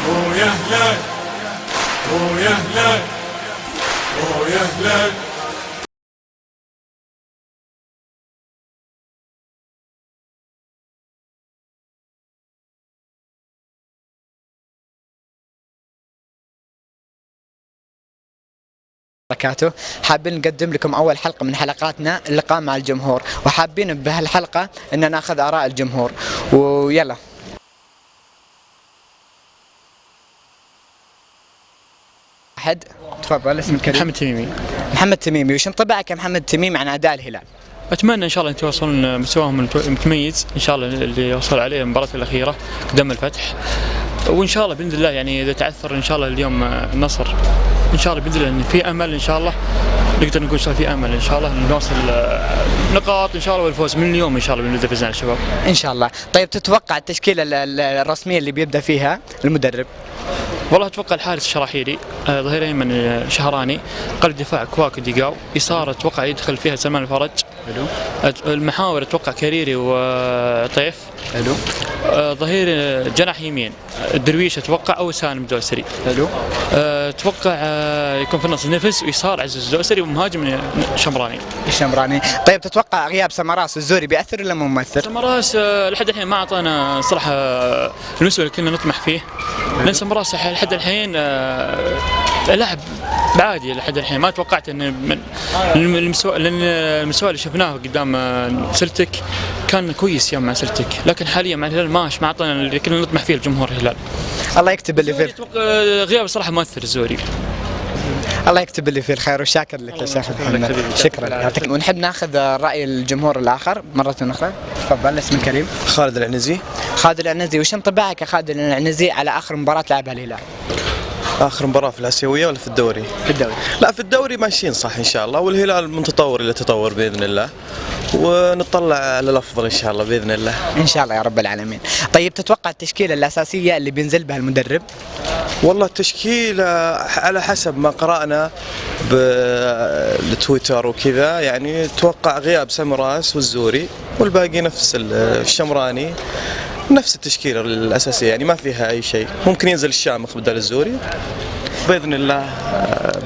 ويا هلال ويا هلال ويا هلال. حابين نقدم لكم أول حلقة من حلقاتنا اللقاء مع الجمهور، وحابين بهالحلقة أن ناخذ آراء الجمهور. ويلا أحد تفضل. اسمك كريم؟ محمد تميمي. محمد تميمي، وش انطباعك يا محمد تميمي عن أداء الهلال؟ اتمنى ان شاء الله ان يوصلون مستواهم المتميز ان شاء الله اللي وصل عليه المباراه الاخيره قدام الفتح، وان شاء الله باذن الله يعني اذا تعثر ان شاء الله اليوم النصر ان شاء الله باذن الله إن في امل ان شاء الله نقدر نقول في امل ان شاء الله نوصل نقاط ان شاء الله والفوز من اليوم ان شاء الله باذن الله على الشباب ان شاء الله. طيب تتوقع التشكيله الرسميه اللي بيبدا فيها المدرب؟ والله اتوقع الحارس الشراحيلي، ظهير ايمن شهراني، قلب دفاع كواك وديقاو، يسار اتوقع يدخل فيها سلمان الفرج. حلو. المحاور اتوقع كريري وطيف. حلو. ظهير جناح يمين الدرويش اتوقع او سالم الدوسري. حلو. اتوقع يكون في النص نفس، ويسار عزيز الدوسري، ومهاجم شمراني. الشمراني. طيب تتوقع غياب سمراس والزوري بيأثر ولا مو مؤثر؟ سمراس لحد الحين ما اعطانا صراحه المستوى اللي كنا نطمح فيه، لان سمراس لحد الحين لاعب عادي لحد الحين. ما توقعت ان المستوى اللي شفناه قدام سلتك كان كويس يوم مع سلتك، لكن حاليا مع الهلال ما اعطانا اللي كنا نطمح فيه الجمهور الهلال. الله يكتب اللي فيه. غياب صراحه مؤثر الزوري. الله يكتب اللي فيه الخير، وشاكر لك يا شيخ محمد. شكرا. ونحب ناخذ راي الجمهور الاخر مره اخرى. تفضل. اسم الكريم؟ خالد العنزي. خالد العنزي، وش انطباعك يا خالد العنزي على اخر مباراه لعبها الهلال؟ اخر مباراه في الاسيويه ولا في الدوري؟ في الدوري. لا في الدوري ماشيين صح ان شاء الله، والهلال من تطور الى تطور باذن الله، ونطلع على الافضل ان شاء الله باذن الله. ان شاء الله يا رب العالمين. طيب تتوقع التشكيله الاساسيه اللي بينزل بها المدرب؟ والله التشكيله على حسب ما قرانا بالتويتر وكذا، يعني توقع غياب سمراس والزوري، والباقي نفس الشمراني، نفس التشكيله الاساسيه، يعني ما فيها اي شيء. ممكن ينزل الشامخ بدل الزوري باذن الله.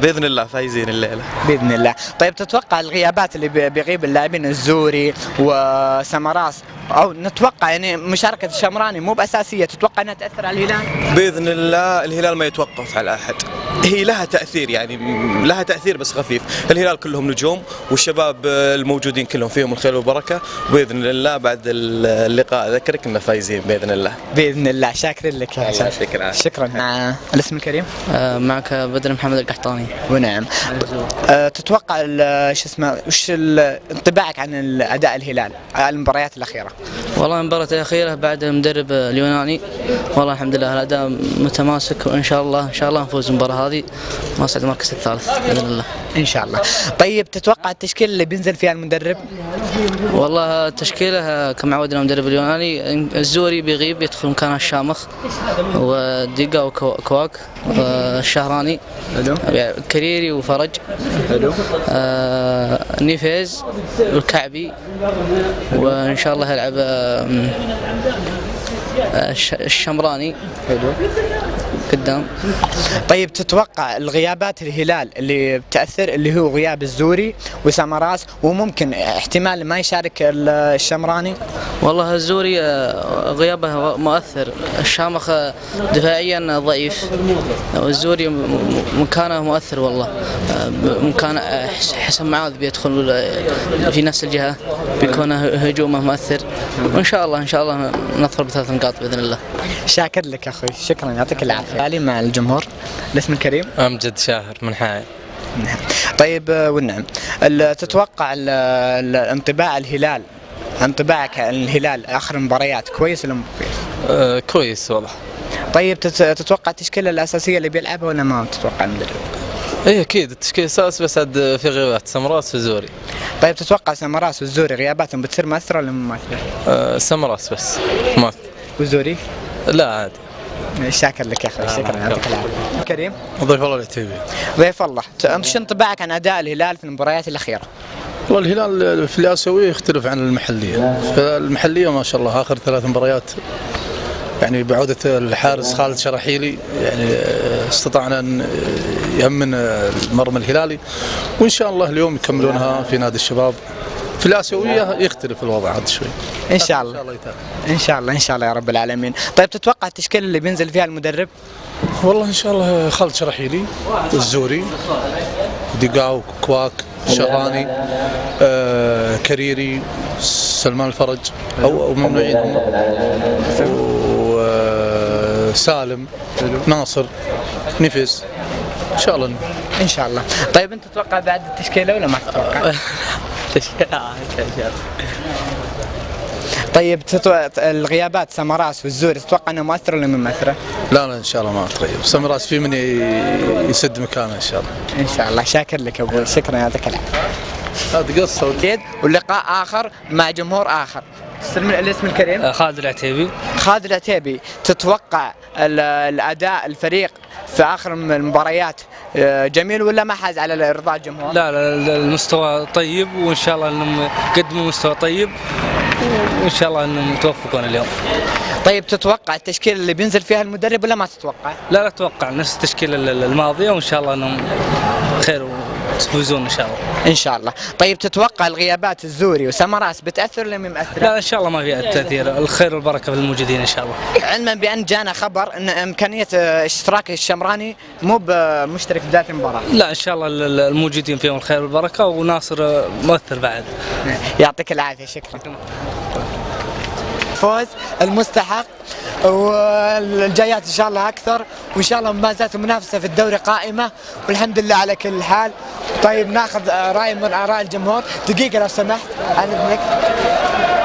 باذن الله فايزين الليله باذن الله. طيب تتوقع الغيابات اللي بيغيب اللاعبين الزوري وسمراس، او نتوقع يعني مشاركه الشمراني مو باساسيه، تتوقع انها تاثر على الهلال؟ باذن الله الهلال ما يتوقف على احد، هي لها تاثير، يعني لها تاثير بس خفيف. الهلال كلهم نجوم، والشباب الموجودين كلهم فيهم الخير والبركه، وباذن الله بعد اللقاء اذكرك اننا فايزين باذن الله. باذن الله. شاكر لك يا شيخ. شكرا. الاسم الكريم؟ معك بدر محمد القحطاني. ونعم. تتوقع شو اسمه، وش انطباعك عن اداء الهلال على المباريات الاخيره؟ والله المباراة الأخيرة بعد المدرب اليوناني، والله الحمد لله الأداء متماسك، وإن شاء الله نفوز المباراة هذه ونصعد المركز الثالث بإذن الله. إن شاء الله. طيب تتوقع التشكيلة اللي بينزل فيها المدرب؟ والله التشكيلة كما عودنا المدرب اليوناني، الزوري بيغيب يدخل مكانه الشامخ وديقا وكواك، الشهراني، كريري وفرج، نيفيز والكعبي، وإن شاء الله يلعب الشمراني قدام. طيب تتوقع الغيابات الهلال اللي بتأثر اللي هو غياب الزوري وسمراس، وممكن احتمال ما يشارك الشمراني؟ والله الزوري غيابه مؤثر، الشامخ دفاعيا ضعيف، والزوري مكانه مؤثر. والله مكان حسن معاذ بيدخل في نفس الجهة، بيكون هجومه مؤثر، وإن شاء الله نظفر بثلاث نقاط بإذن الله. شاكر لك أخوي، شكرا، يعطيك العافية. علي مع الجمهور. الاسم الكريم؟ أمجد شاهر من حائل. طيب والنعم، تتوقع انطباع الهلال، انطباعك عن الهلال آخر المباريات كويس ولا مو كويس؟ كويس والله. طيب تتوقع التشكيلة الأساسية اللي بيلعبها ولا ما تتوقع المدرب؟ ايه اكيد التشكيل اساس، بس عاد في غيابات سمراس والزوري. طيب تتوقع سمراس والزوري غياباتهم بتصير مؤثرة ولا مو مؤثرة؟ سمراس بس مؤثر. والزوري؟ لا عادي. شاكر لك يا اخوي، شكرا، يعطيك العافيه. كريم؟ ضيف الله العتيبي. ضيف الله، انت شو انطباعك عن اداء الهلال في المباريات الاخيره؟ والله الهلال في الاسيويه يختلف عن المحليه، المحليه ما شاء الله اخر ثلاث مباريات يعني بعودة الحارس خالد شراحيلي يعني استطعنا أن يأمن المرمى الهلالي، وإن شاء الله اليوم يكملونها في نادي الشباب. في الآسيوية يختلف الوضع عاد شوي. ان شاء الله ان شاء الله ان شاء الله يا رب العالمين. طيب تتوقع التشكيله اللي بينزل فيها المدرب؟ والله إن شاء الله خالد شراحيلي، الزوري، ديقاو، كواك، شغاني، كريري، سلمان الفرج أو ممنوعين هم، وسالم، ناصر، نفس، إن شاء الله. ان شاء الله. طيب انت تتوقع بعد التشكيله ولا ما تتوقع؟ طيب الغيابات سمراس والزوري تتوقع انها مؤثره ولا مو مؤثره؟ لا إن شاء الله ما تغير. سمراس في من يسد مكانه إن شاء الله. ان شاء الله. شاكر لك ابوي، شكرا يعطيك العافيه. هذا قصة. واللقاء اخر مع جمهور اخر. تستلم الاسم الكريم؟ خالد العتيبي. خالد العتيبي، تتوقع الاداء الفريق في اخر المباريات جميل ولا ما حاز على ارضاء الجمهور؟ لا المستوى طيب، وان شاء الله انهم قدموا مستوى طيب، وان شاء الله انهم يتوفقون اليوم. طيب تتوقع التشكيله اللي بينزل فيها المدرب ولا ما تتوقع؟ لا اتوقع نفس التشكيله الماضيه، وان شاء الله انهم خير ويفوزون ان شاء الله. ان شاء الله. طيب تتوقع الغيابات الزوري وسمراس بتاثر ولا ما مؤثره؟ لا ان شاء الله ما في تاثير، الخير والبركه في الموجودين ان شاء الله. علما بان جانا خبر ان امكانيه اشتراك الشمراني مو بمشترك بدايه المباراه. لا ان شاء الله الموجودين فيهم الخير والبركه، وناصر مؤثر بعد. يعطيك العافيه، شكرا. فوز المستحق، والجايات ان شاء الله اكثر، وان شاء الله ما زالت المنافسه في الدوري قائمه، والحمد لله على كل حال. طيب ناخذ راي من اراء الجمهور. دقيقه لو سمحت،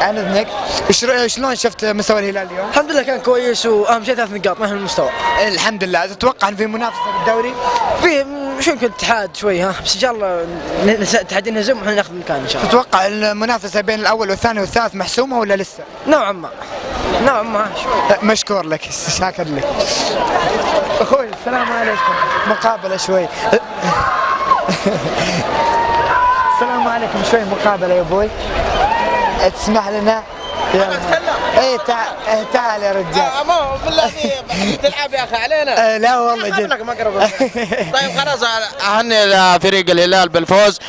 عن اذنك شلون شفت مستوى الهلال اليوم؟ الحمد لله كان كويس، واهم شيء 3 نقاط ما هي المستوى. الحمد لله. تتوقع ان في منافسه في الدوري؟ في شو يمكن اتحاد شوي بس ان شاء الله الاتحاد ينهزم واحنا ناخذ مكان ان شاء الله. تتوقع المنافسه بين الاول والثاني والثالث محسومه ولا لسه؟ نوعا ما شوي. مشكور لك، شاكر لك. اخوي السلام عليكم. مقابله شوي. السلام عليكم. شوي مقابله يا ابوي، تسمح لنا؟ يلا اي تعال يا رجال. ما بالله تلعب يا اخي علينا. لا والله جد. طيب خلاص، اهني لفريق الهلال بالفوز،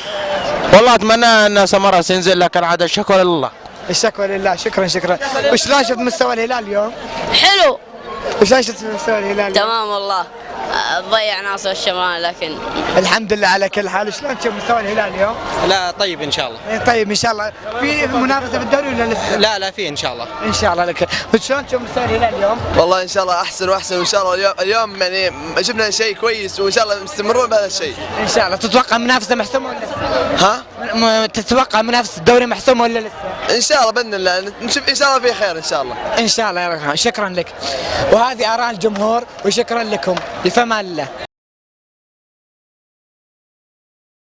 والله اتمنى ان سمراس ينزل، لكن عاد الشكوى لله. الشكوى لله. شكرا. وشلون شفت مستوى الهلال اليوم؟ حلو. وشلون شفت مستوى الهلال؟ تمام والله، ضيع ناصر الشمراني لكن الحمد لله على كل حال. شلون تشوف مستوى الهلال اليوم؟ لا طيب ان شاء الله. طيب ان شاء الله. في منافسه في الدوري ولا لسه؟ لا في ان شاء الله. ان شاء الله لك. شلون تشوف مستوى الهلال اليوم؟ والله ان شاء الله احسن واحسن، وان شاء الله اليوم يعني جبنا شيء كويس، وان شاء الله مستمرون بهذا الشيء ان شاء الله. تتوقع منافسه محسومه ولا لسه؟ ها؟ تتوقع منافسه الدوري محسومه ولا لسه؟ ان شاء الله باذن الله نشوف ان شاء الله في خير ان شاء الله. ان شاء الله يا رجل. شكرا لك. وهذه اراء الجمهور، وشكرا لكم. بفمان الله.